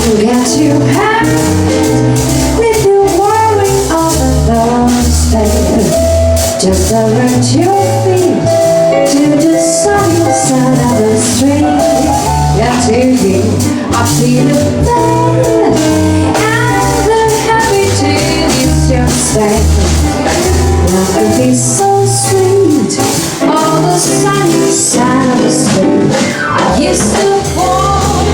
can get too happy with you worrying over those things. Just direct your feet to the sunny side of the street. Get to you, I feel the pain and the happy tune is your stay. Love could be so sweet on the sunny side of the street. I used to walk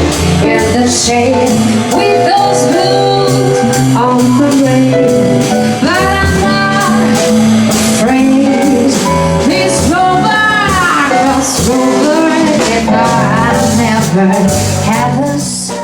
in the shade with those blues on parade, but I'm not afraid. This rover goes over, and I never have a sense.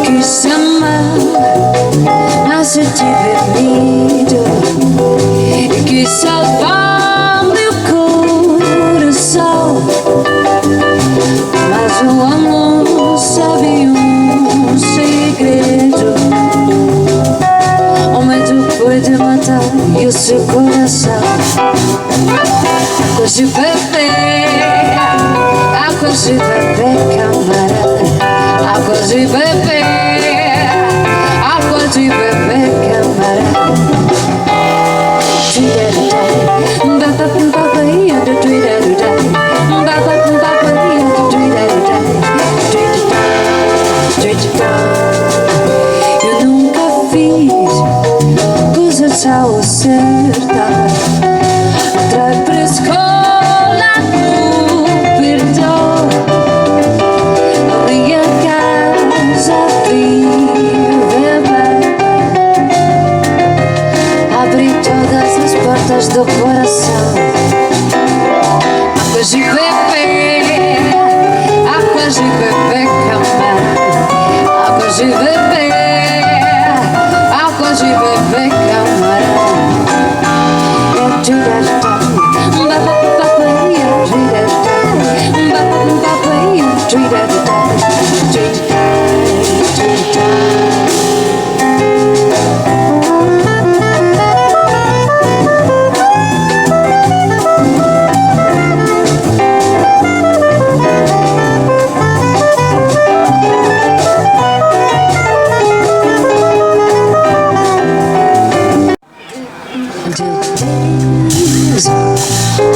Que sama nasce de vermelho e que salva meu coração. Mas o amor sabe segredo. O medo pode matar e o seu coração. Águas de bebê, águas de bebê, camarada. Águas de bebê, águas de bebê, camarada. Eu nunca fiz coisas ao acertar. Atrai para a escola no perdão. Ali a casa vive bem. Abri todas as portas do coração. Águas de bebê, águas de bebê, camarada. Águas de bebê, águas de bebê, camarada.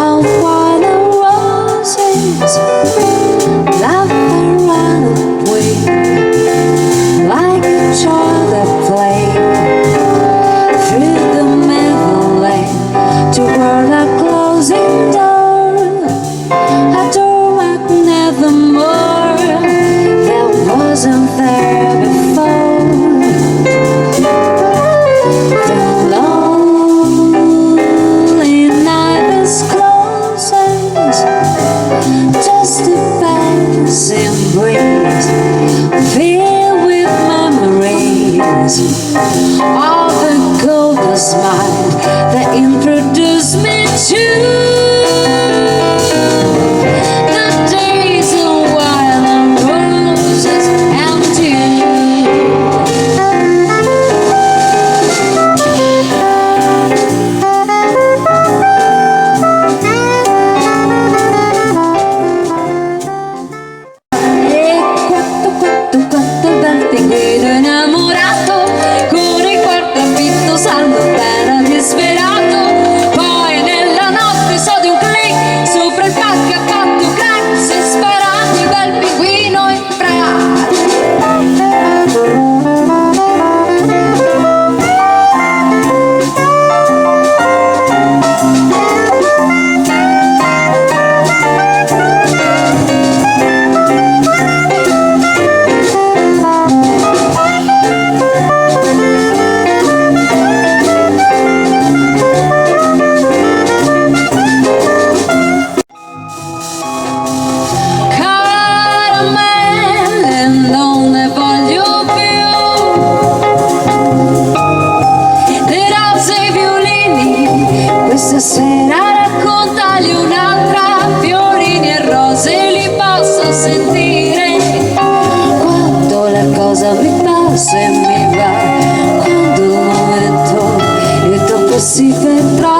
Of wild roses, love and run away, like a child at play, through the meadow lane, toward a closing door, a door like nevermore, that wasn't there before. Just a passing breeze, filled with memories of a golden smile that introduced me to the days of wild roses and dew. Pinguino innamorato con il quarto affitto salvo per sentire quando la cosa mi passa e mi va, quando un momento il tempo si ferma.